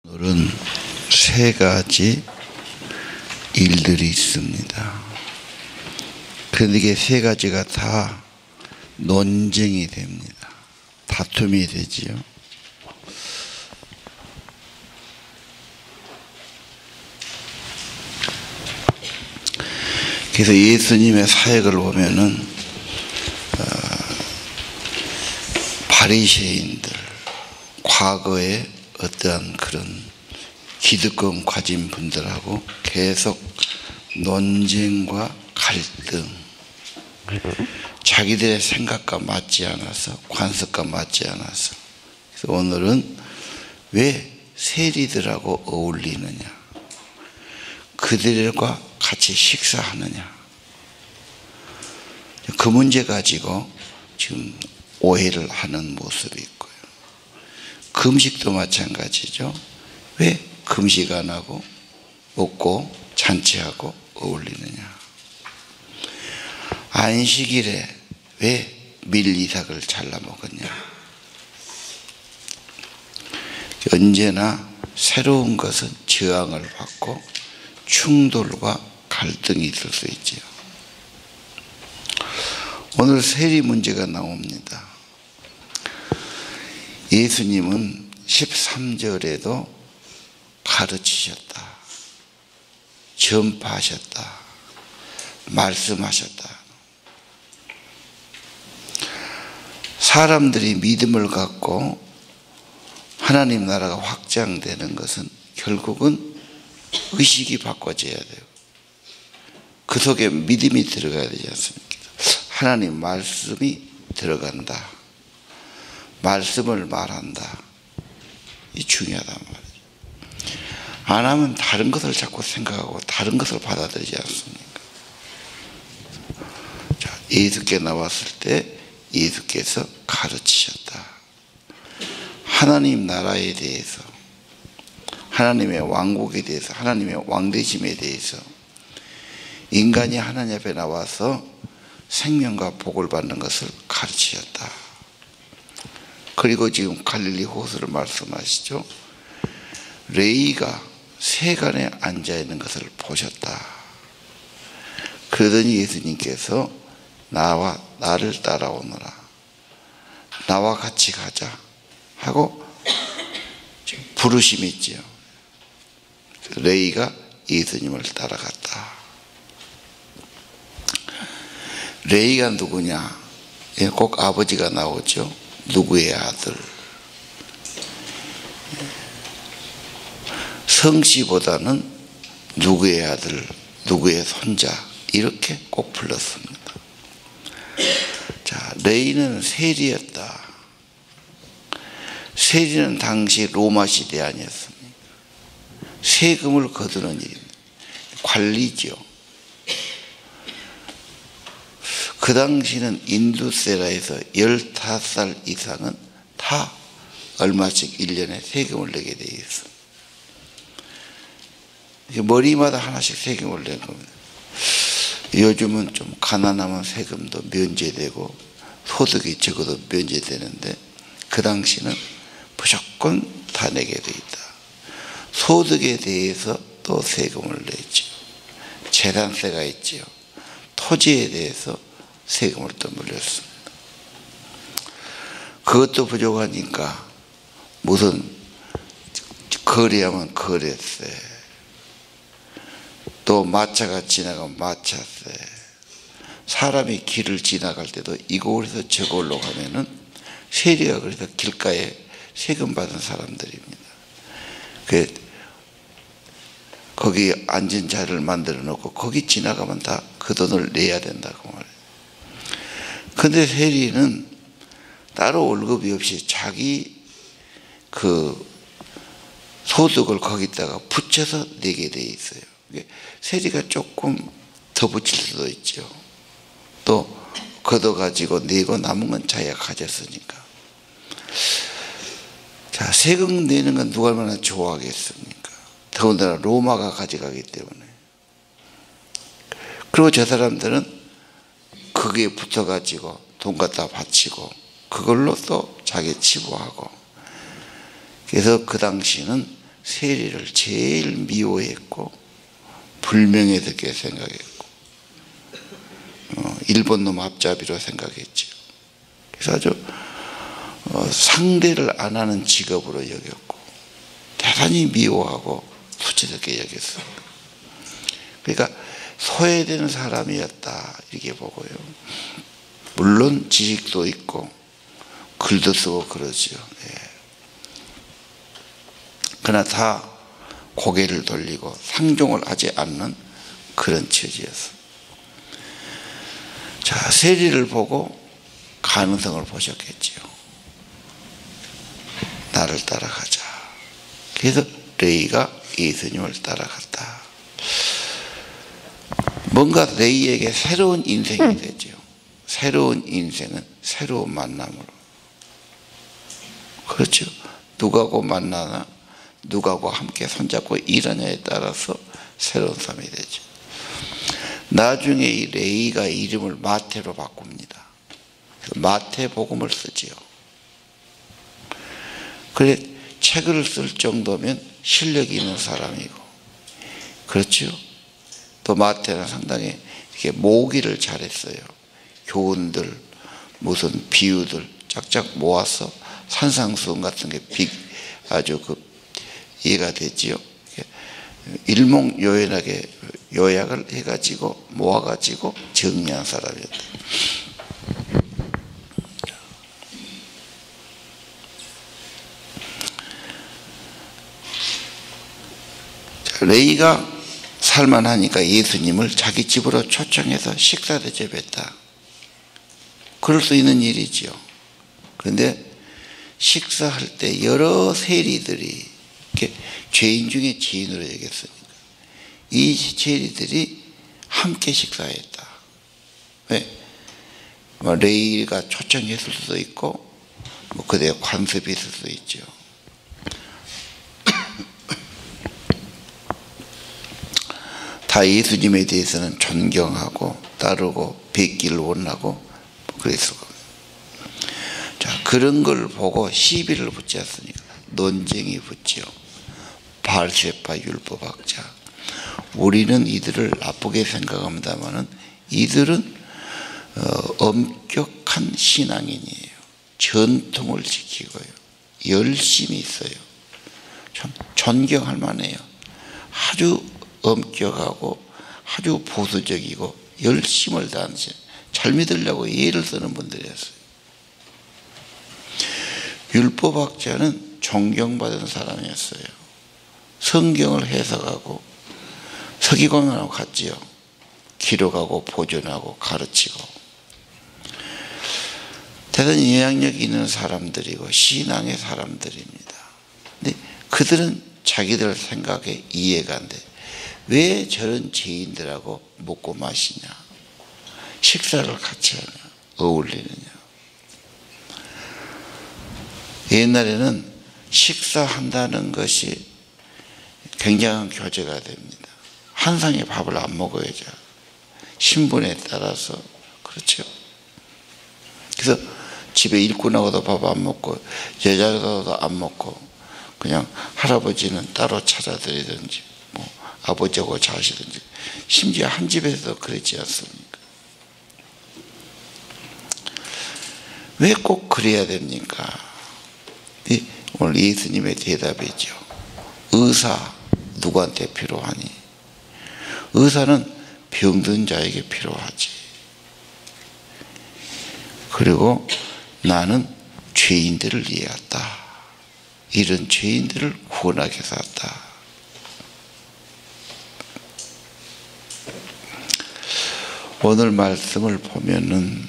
오늘은 세 가지 일들이 있습니다. 그런데 이게 세 가지가 다 논쟁이 됩니다. 다툼이 되지요. 그래서 예수님의 사역을 보면은 바리새인들, 과거에 어떠한 그런 기득권 가진 분들하고 계속 논쟁과 갈등, 자기들의 생각과 맞지 않아서, 관습과 맞지 않아서. 그래서 오늘은 왜 세리들하고 어울리느냐, 그들과 같이 식사하느냐, 그 문제 가지고 지금 오해를 하는 모습이 있고요. 금식도 마찬가지죠. 왜 금식 안 하고 먹고 잔치하고 어울리느냐, 안식일에 왜 밀이삭을 잘라 먹었냐. 언제나 새로운 것은 저항을 받고 충돌과 갈등이 있을 수 있지요. 오늘 세리 문제가 나옵니다. 예수님은 13절에도 가르치셨다, 전파하셨다, 말씀하셨다. 사람들이 믿음을 갖고 하나님 나라가 확장되는 것은 결국은 의식이 바꿔져야 돼요. 그 속에 믿음이 들어가야 되지 않습니까? 하나님 말씀이 들어간다, 말씀을 말한다. 이 중요하단 말이죠. 안 하면 다른 것을 자꾸 생각하고 다른 것을 받아들이지 않습니까? 자, 예수께 나왔을 때 예수께서 가르치셨다. 하나님 나라에 대해서, 하나님의 왕국에 대해서, 하나님의 왕되심에 대해서, 인간이 하나님 앞에 나와서 생명과 복을 받는 것을 가르치셨다. 그리고 지금 갈릴리 호수를 말씀하시죠. 레위가 세간에 앉아있는 것을 보셨다. 그러더니 예수님께서 나를 따라오너라, 나와 같이 가자 하고 부르심이 있지요. 레위가 예수님을 따라갔다. 레위가 누구냐? 꼭 아버지가 나오죠. 누구의 아들? 성씨보다는 누구의 아들, 누구의 손자, 이렇게 꼭 불렀습니다. 자, 레위는 세리였다. 세리는 당시 로마 시대 아니었습니까? 세금을 거두는 일입니다. 관리죠. 그 당시는 인두세라에서 15살 이상은 다 얼마씩 1년에 세금을 내게 되어 있습니다. 머리마다 하나씩 세금을 낸 겁니다. 요즘은 좀 가난하면 세금도 면제되고 소득이 적어도 면제되는데, 그 당시는 무조건 다 내게 되어 있다. 소득에 대해서 또 세금을 내죠. 재산세가 있지요. 토지에 대해서 세금을 또 물렸습니다. 그것도 부족하니까 무슨 거래하면 거래세, 또 마차가 지나가면 마차세, 사람이 길을 지나갈 때도 이곳에서 저곳로 가면은 세리가 그래서 길가에 세금 받은 사람들입니다. 거기 앉은 자리를 만들어 놓고 거기 지나가면 다 그 돈을 내야 된다고 말해요. 근데 세리는 따로 월급이 없이 자기 그 소득을 거기다가 붙여서 내게 돼 있어요. 세리가 조금 더 붙일 수도 있죠. 또 걷어가지고 내고 남은 건 자기가 가졌으니까. 자, 세금 내는 건 누가 얼마나 좋아하겠습니까? 더군다나 로마가 가져가기 때문에. 그리고 저 사람들은 거기에 붙어가지고 돈 갖다 바치고 그걸로 또 자기 치부하고. 그래서 그 당시는 세리를 제일 미워했고 불명예스럽게 생각했고 일본 놈 앞잡이로 생각했죠. 그래서 아주 상대를 안 하는 직업으로 여겼고 대단히 미워하고 수치스럽게 여겼어요. 그러니까 소외되는 사람이었다 이렇게 보고요. 물론 지식도 있고 글도 쓰고 그러죠. 그러나 다 고개를 돌리고 상종을 하지 않는 그런 처지였어. 자, 세리를 보고 가능성을 보셨겠지요. 나를 따라가자. 그래서 레이가 예수님을 따라갔다. 뭔가 레이에게 새로운 인생이 되죠. 새로운 인생은 새로운 만남으로. 그렇죠. 누구하고 만나나 누구하고 함께 손잡고 일하냐에 따라서 새로운 삶이 되죠. 나중에 이 레이가 이름을 마태로 바꿉니다. 마태복음을 쓰지요. 그래 책을 쓸 정도면 실력이 있는 사람이고, 그렇죠. 또 마태는 상당히 이렇게 모기를 잘했어요. 교훈들, 무슨 비유들 쫙쫙 모아서 산상수훈 같은 게 아주 이해가 됐지요. 일목요연하게 요약을 해가지고 모아가지고 정리한 사람이었다. 레이가 살만하니까 예수님을 자기 집으로 초청해서 식사 대접했다. 그럴 수 있는 일이지요. 그런데 식사할 때 여러 세리들이 이렇게 죄인 중에 죄인으로 여겼으니까 이 세리들이 함께 식사했다. 왜? 레이가 초청했을 수도 있고 그대 관습이 있을 수도 있죠. 다 예수님에 대해서는 존경하고 따르고 뵙기를 원하고 그랬을 겁니다. 자, 그런 걸 보고 시비를 붙지 않습니까? 논쟁이 붙죠. 바알세파 율법학자. 우리는 이들을 나쁘게 생각합니다만은 이들은 엄격한 신앙인이에요. 전통을 지키고요. 열심히 있어요. 참 존경할 만해요. 아주 엄격하고 아주 보수적이고 열심을 다하는 잘 믿으려고 예를 쓰는 분들이었어요. 율법학자는 존경받은 사람이었어요. 성경을 해석하고 서기관하고 같지요. 기록하고 보존하고 가르치고 대단히 영향력 있는 사람들이고 신앙의 사람들입니다. 근데 그들은 자기들 생각에 이해가 안 돼. 왜 저런 죄인들하고 먹고 마시냐, 식사를 같이 하냐, 어울리느냐. 옛날에는 식사한다는 것이 굉장한 교제가 됩니다. 한 상의 밥을 안 먹어야죠. 신분에 따라서. 그렇죠. 그래서 집에 일꾼하고도 밥 안 먹고 여자하고도 안 먹고 그냥 할아버지는 따로 찾아드리든지 뭐 아버지하고 자시든지, 심지어 한 집에서도 그랬지 않습니까? 왜 꼭 그래야 됩니까? 오늘 예수님의 대답이죠. 의사 누구한테 필요하니? 의사는 병든 자에게 필요하지. 그리고 나는 죄인들을 위해 왔다. 이런 죄인들을 구원하기 위해서 왔다. 오늘 말씀을 보면은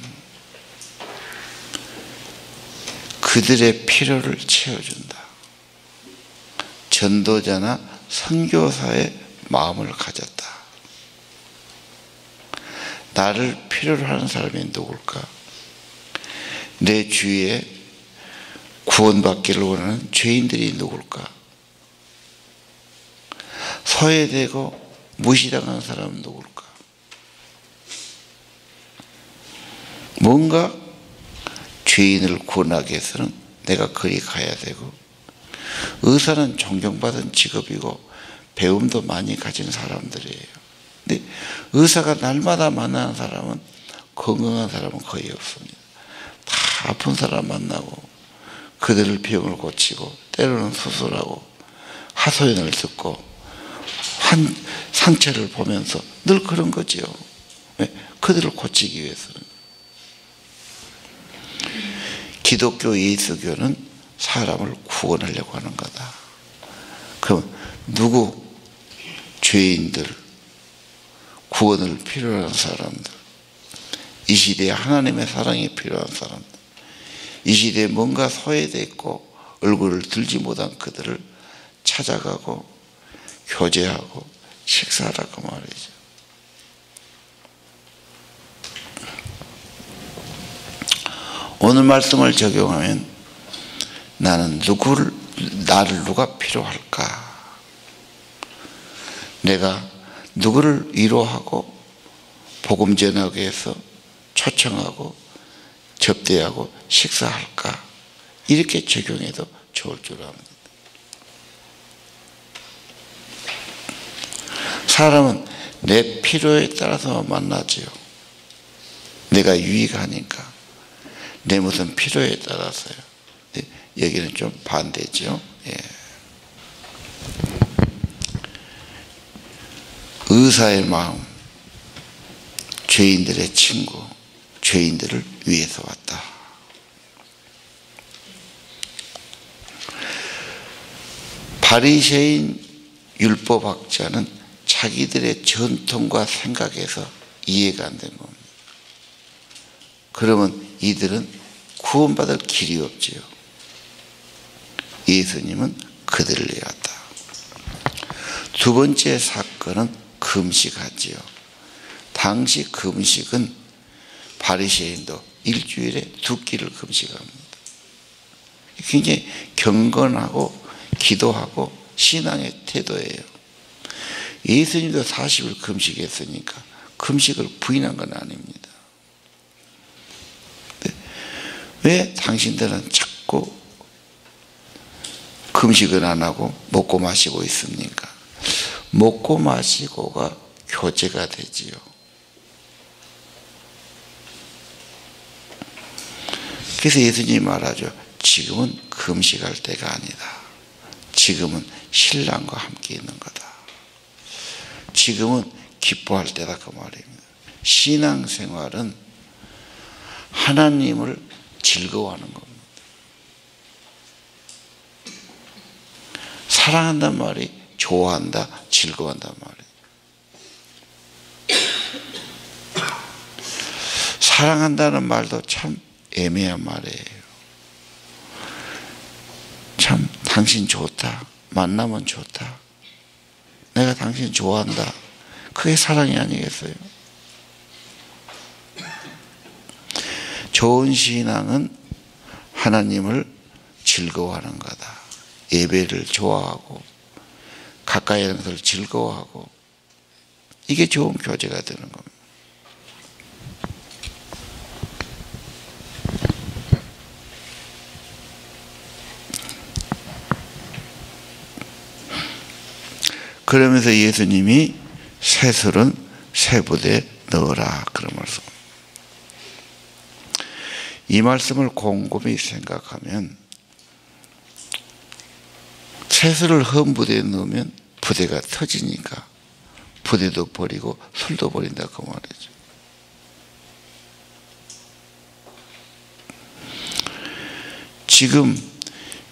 그들의 필요를 채워준다. 전도자나 선교사의 마음을 가졌다. 나를 필요로 하는 사람이 누굴까? 내 주위에 구원받기를 원하는 죄인들이 누굴까? 소외되고 무시당하는 사람은 누굴까? 뭔가 죄인을 구원하기 위해서는 내가 거기 가야 되고, 의사는 존경받은 직업이고 배움도 많이 가진 사람들이에요. 근데 의사가 날마다 만나는 사람은 건강한 사람은 거의 없습니다. 다 아픈 사람 만나고 그들을 병을 고치고 때로는 수술하고 하소연을 듣고 상처를 보면서 늘 그런 거죠. 그들을 고치기 위해서는. 기독교 예수교는 사람을 구원하려고 하는 거다. 그럼 누구? 죄인들, 구원을 필요한 사람들, 이 시대에 하나님의 사랑이 필요한 사람들, 이 시대에 뭔가 소외되어 있고 얼굴을 들지 못한 그들을 찾아가고 교제하고 식사하라고 말이죠. 오늘 말씀을 적용하면 나는 나를 누가 필요할까? 내가 누구를 위로하고 복음 전하기 위해서 초청하고 접대하고 식사할까? 이렇게 적용해도 좋을 줄 압니다. 사람은 내 필요에 따라서 만나지요. 내가 유익하니까. 내 무슨 필요에 따라서요. 여기는 좀 반대죠. 예. 의사의 마음, 죄인들의 친구, 죄인들을 위해서 왔다. 바리새인 율법학자는 자기들의 전통과 생각에서 이해가 안 된 겁니다. 그러면 이들은 구원받을 길이 없지요. 예수님은 그들을 위해 왔다. 두 번째 사건은 금식하지요. 당시 금식은 바리새인도 일주일에 2끼를 금식합니다. 굉장히 경건하고 기도하고 신앙의 태도예요. 예수님도 40일 금식했으니까 금식을 부인한 건 아닙니다. 왜 당신들은 자꾸 금식을 안 하고 먹고 마시고 있습니까? 먹고 마시고가 교제가 되지요. 그래서 예수님이 말하죠. 지금은 금식할 때가 아니다. 지금은 신랑과 함께 있는 거다. 지금은 기뻐할 때다 그 말입니다. 신앙생활은 하나님을 즐거워하는 겁니다. 사랑한다는 말이 좋아한다, 즐거워한다는 말이에요. 사랑한다는 말도 참 애매한 말이에요. 참 당신 좋다, 만나면 좋다, 내가 당신 좋아한다, 그게 사랑이 아니겠어요? 좋은 신앙은 하나님을 즐거워하는 거다. 예배를 좋아하고 가까이 하는 것을 즐거워하고, 이게 좋은 교제가 되는 겁니다. 그러면서 예수님이 새술은 새 부대에 넣어라 그런 말씀. 이 말씀을 곰곰이 생각하면 새술을 헌 부대에 넣으면 부대가 터지니까 부대도 버리고 술도 버린다 그 말이죠. 지금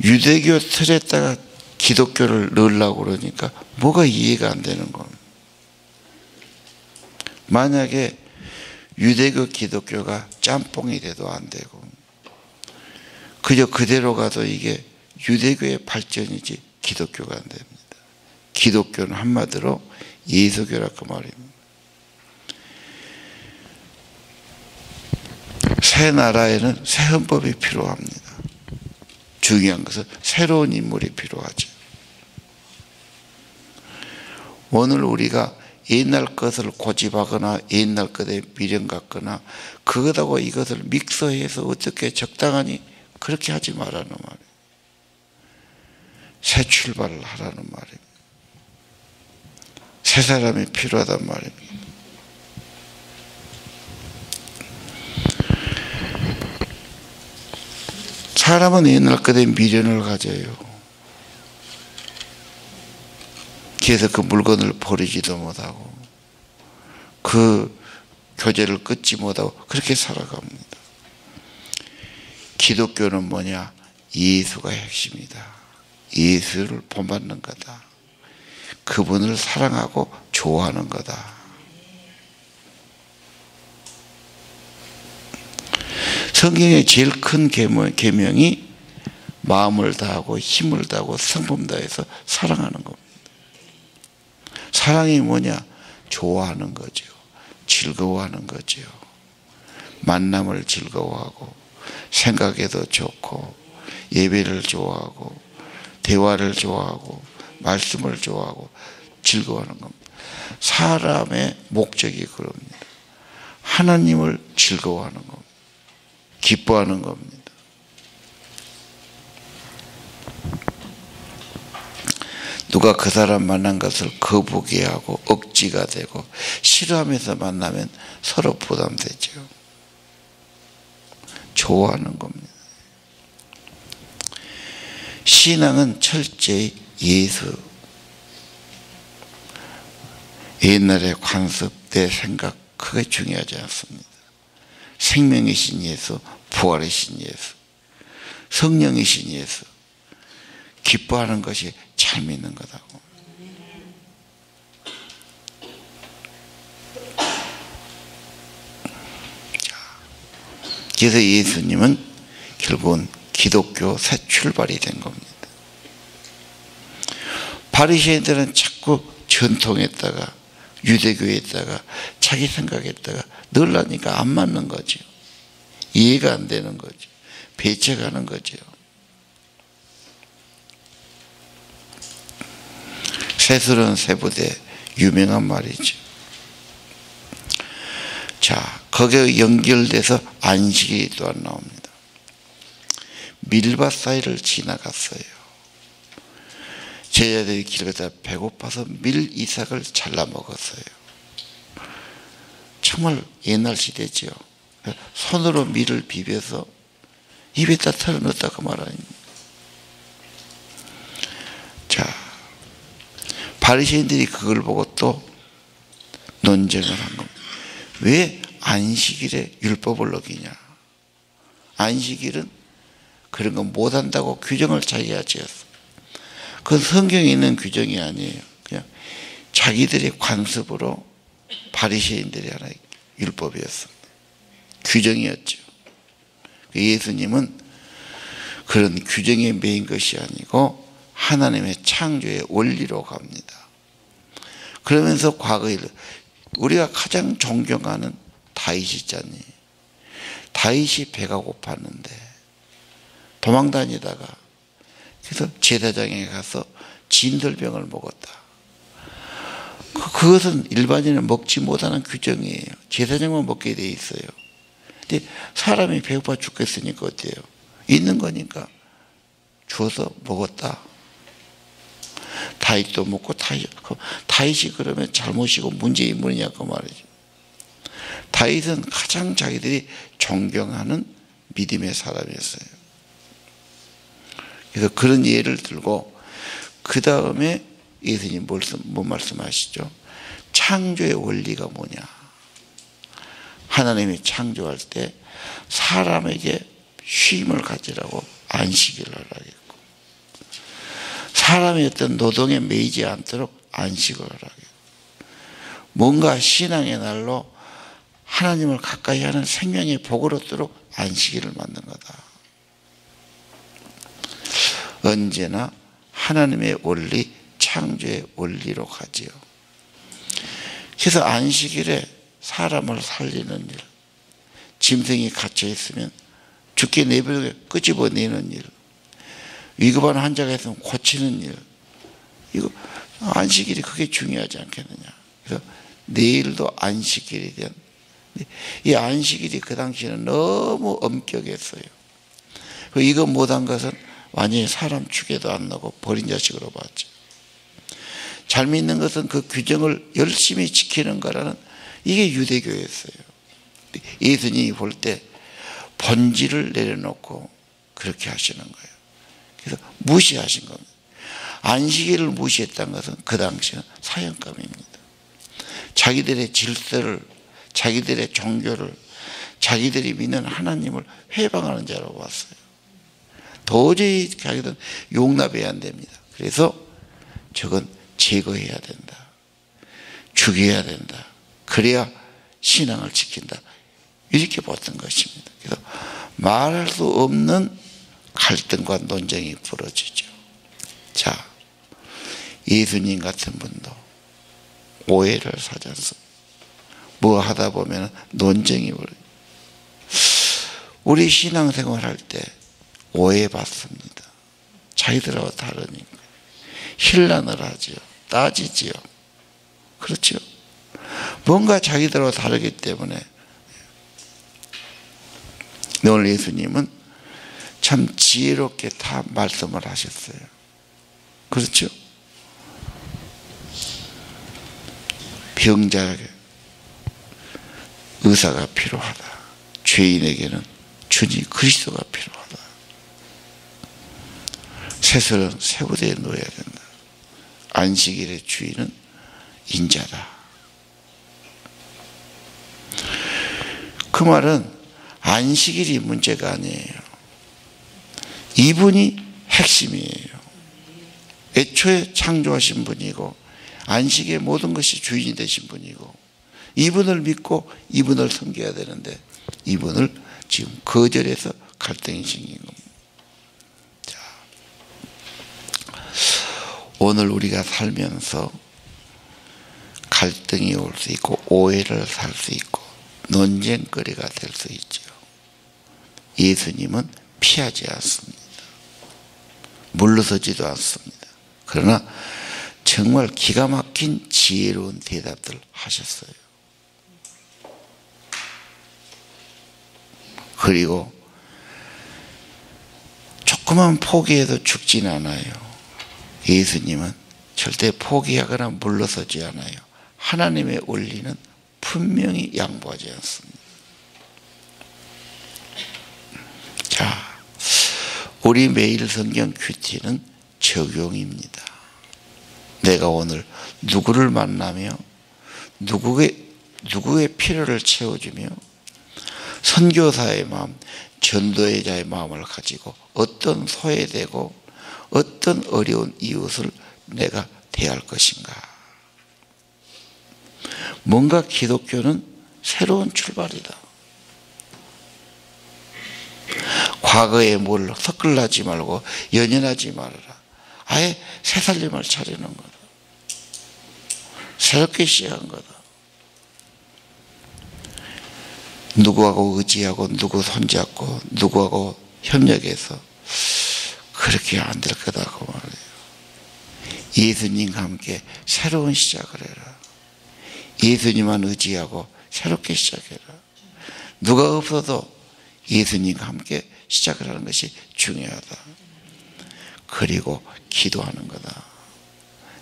유대교 틀에다가 기독교를 넣으려고 그러니까 뭐가 이해가 안 되는 겁니다. 만약에 유대교 기독교가 짬뽕이 돼도 안 되고 그저 그대로 가도 이게 유대교의 발전이지 기독교가 안 됩니다. 기독교는 한마디로 예수교라고 말입니다. 새 나라에는 새 헌법이 필요합니다. 중요한 것은 새로운 인물이 필요하죠. 오늘 우리가 옛날 것을 고집하거나 옛날 것에 미련 갖거나 그것하고 이것을 믹서해서 어떻게 적당하니 그렇게 하지 말라는 말이에요. 새 출발을 하라는 말입니다. 새 사람이 필요하단 말입니다. 사람은 옛날 것에 미련을 가져요. 그래서 그 물건을 버리지도 못하고 그 교제를 끊지 못하고 그렇게 살아갑니다. 기독교는 뭐냐? 예수가 핵심이다. 예수를 본받는 거다. 그분을 사랑하고 좋아하는 거다. 성경의 제일 큰 계명이 마음을 다하고 힘을 다하고 성품 다해서 사랑하는 겁니다. 사랑이 뭐냐? 좋아하는 거죠. 즐거워하는 거죠. 만남을 즐거워하고 생각에도 좋고 예배를 좋아하고 대화를 좋아하고 말씀을 좋아하고 즐거워하는 겁니다. 사람의 목적이 그럽니다. 하나님을 즐거워하는 겁니다. 기뻐하는 겁니다. 누가 그 사람 만난 것을 거부게 하고 억지가 되고 싫어하면서 만나면 서로 부담되죠. 좋아하는 겁니다. 신앙은 철저히 예수. 옛날에 관습, 내 생각 그게 중요하지 않습니다. 생명이신 예수, 부활이신 예수, 성령이신 예수 기뻐하는 것이 잘 믿는 거다고. 그래서 예수님은 결국은 기독교 새 출발이 된 겁니다. 바리새인들은 자꾸 전통에다가 유대교에다가 자기 생각에다가 넣으려니까 안 맞는 거죠. 이해가 안 되는 거죠. 배척하는 거죠. 새술은 새부대 유명한 말이죠. 자, 거기에 연결돼서 안식일이 또한 나옵니다. 밀밭 사이를 지나갔어요. 제자들이 길 가다 배고파서 밀 이삭을 잘라 먹었어요. 정말 옛날 시대죠. 손으로 밀을 비벼서 입에다 털어넣었다고 말합니다. 자, 바리새인들이 그걸 보고 또 논쟁을 한 겁니다. 왜 안식일에 율법을 어기냐? 안식일은 그런 거 못한다고 규정을 자기가 지었어. 그건 성경에 있는 규정이 아니에요. 그냥 자기들의 관습으로 바리새인들이 하나의 율법이었습니다. 규정이었죠. 예수님은 그런 규정에 매인 것이 아니고 하나님의 창조의 원리로 갑니다. 그러면서 과거에 우리가 가장 존경하는 다윗 있잖니. 다윗이 배가 고팠는데 도망 다니다가 그래서 제사장에 가서 진들병을 먹었다. 그것은 일반인은 먹지 못하는 규정이에요. 제사장만 먹게 돼 있어요. 근데 사람이 배고파 죽겠으니까 어때요? 있는 거니까 주어서 먹었다. 다윗도 먹고 다윗이 그러면 잘못이고 문제인물이냐 그 말이죠. 다윗은 가장 자기들이 존경하는 믿음의 사람이었어요. 그래서 그런 예를 들고 그 다음에 예수님 뭐 말씀하시죠? 창조의 원리가 뭐냐? 하나님이 창조할 때 사람에게 쉼을 가지라고 안식일을 하라겠고 사람의 어떤 노동에 매이지 않도록 안식을 하라겠고 뭔가 신앙의 날로 하나님을 가까이 하는 생명의 복을 얻도록 안식일을 만든 거다. 언제나 하나님의 원리, 창조의 원리로 가지요. 그래서 안식일에 사람을 살리는 일, 짐승이 갇혀 있으면 죽게 내버려 끄집어내는 일, 위급한 환자가 있으면 고치는 일, 이거 안식일이 그게 중요하지 않겠느냐. 그래서 내일도 안식일이 된 이 안식일이 그 당시에는 너무 엄격했어요. 이거 못한 것은 완전히 사람 축에도 안 넣고 버린 자식으로 봤죠. 잘 믿는 것은 그 규정을 열심히 지키는 거라는, 이게 유대교였어요. 예수님이 볼 때 본질을 내려놓고 그렇게 하시는 거예요. 그래서 무시하신 겁니다. 안식일을 무시했다는 것은 그 당시는 사형감입니다. 자기들의 질서를, 자기들의 종교를, 자기들이 믿는 하나님을 회방하는 자라고 봤어요. 도저히 자기들은 용납해야 안 됩니다. 그래서 저건 제거해야 된다. 죽여야 된다. 그래야 신앙을 지킨다. 이렇게 봤던 것입니다. 그래서 말할 수 없는 갈등과 논쟁이 벌어지죠. 자, 예수님 같은 분도 오해를 사지 않습니다. 뭐 하다 보면 논쟁이 벌어져요. 우리 신앙생활 할 때 오해받습니다. 자기들하고 다르니까. 힐난을 하지요. 따지지요. 그렇죠? 뭔가 자기들하고 다르기 때문에. 오늘 예수님은 참 지혜롭게 다 말씀을 하셨어요. 그렇죠? 병자에게 의사가 필요하다. 죄인에게는 주님 그리스도가 필요하다. 세술은 세부대에 놓아야 된다. 안식일의 주인은 인자다. 그 말은 안식일이 문제가 아니에요. 이분이 핵심이에요. 애초에 창조하신 분이고 안식의 모든 것이 주인이 되신 분이고 이분을 믿고 이분을 섬겨야 되는데 이분을 지금 거절해서 갈등이 생긴 겁니다. 자, 오늘 우리가 살면서 갈등이 올 수 있고 오해를 살 수 있고 논쟁거리가 될 수 있죠. 예수님은 피하지 않습니다. 물러서지도 않습니다. 그러나 정말 기가 막힌 지혜로운 대답들 하셨어요. 그리고 조금만 포기해도 죽진 않아요. 예수님은 절대 포기하거나 물러서지 않아요. 하나님의 원리는 분명히 양보하지 않습니다. 자, 우리 매일 성경 큐티는 적용입니다. 내가 오늘 누구를 만나며 누구의 필요를 채워주며 선교사의 마음, 전도자의 마음을 가지고 어떤 소외되고 어떤 어려운 이웃을 내가 대할 것인가. 뭔가 기독교는 새로운 출발이다. 과거에 뭘 섞을라지 말고 연연하지 말아라. 아예 새살림을 차리는 거다. 새롭게 시작한 거다. 누구하고 의지하고 누구 손잡고 누구하고 협력해서 그렇게 안 될 거다고 말해요. 예수님과 함께 새로운 시작을 해라. 예수님만 의지하고 새롭게 시작해라. 누가 없어도 예수님과 함께 시작을 하는 것이 중요하다. 그리고 기도하는 거다.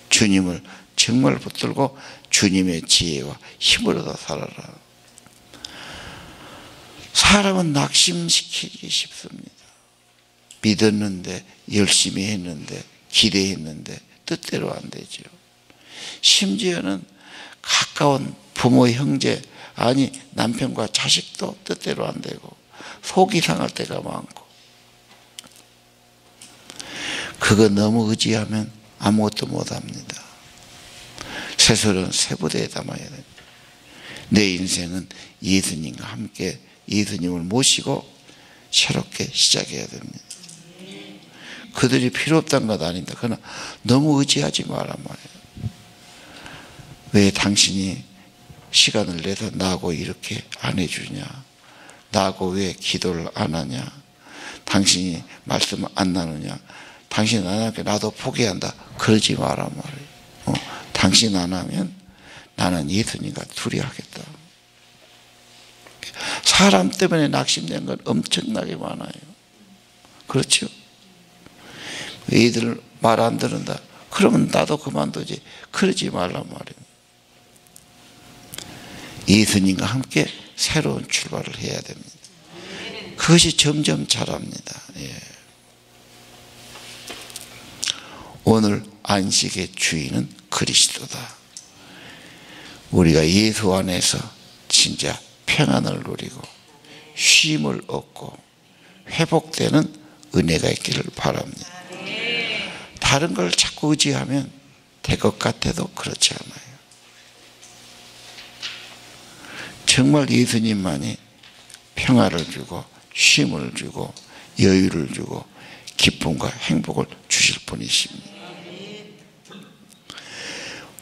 주님을 정말 붙들고 주님의 지혜와 힘으로도 살아라. 사람은 낙심시키기 쉽습니다. 믿었는데 열심히 했는데 기대했는데 뜻대로 안 되죠. 심지어는 가까운 부모, 형제, 아니 남편과 자식도 뜻대로 안 되고 속이 상할 때가 많고 그거 너무 의지하면 아무것도 못합니다. 세술은 세부대에 담아야 됩니다. 내 인생은 예수님과 함께 예수님을 모시고 새롭게 시작해야 됩니다. 그들이 필요 없다는 것 아닙니다. 그러나 너무 의지하지 마란 말이에요. 왜 당신이 시간을 내서 나하고 이렇게 안 해주냐? 나하고 왜 기도를 안 하냐? 당신이 말씀을 안 나누냐? 당신 안 하면 나도 포기한다. 그러지 마란 말이에요. 당신 안 하면 나는 예수님과 둘이 하겠다. 사람 때문에 낙심된 건 엄청나게 많아요. 그렇죠? 애들 말 안 듣는다. 그러면 나도 그만두지. 그러지 말란 말이에요. 예수님과 함께 새로운 출발을 해야 됩니다. 그것이 점점 자랍니다. 예. 오늘 안식의 주인은 그리스도다. 우리가 예수 안에서 진짜 평안을 누리고 쉼을 얻고 회복되는 은혜가 있기를 바랍니다. 다른 걸 자꾸 의지하면 될 것 같아도 그렇지 않아요. 정말 예수님만이 평화를 주고 쉼을 주고 여유를 주고 기쁨과 행복을 주실 분이십니다.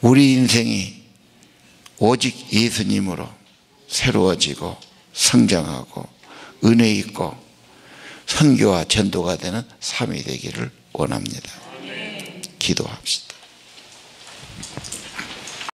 우리 인생이 오직 예수님으로 새로워지고 성장하고 은혜 있고 선교와 전도가 되는 삶이 되기를 원합니다. 기도합시다.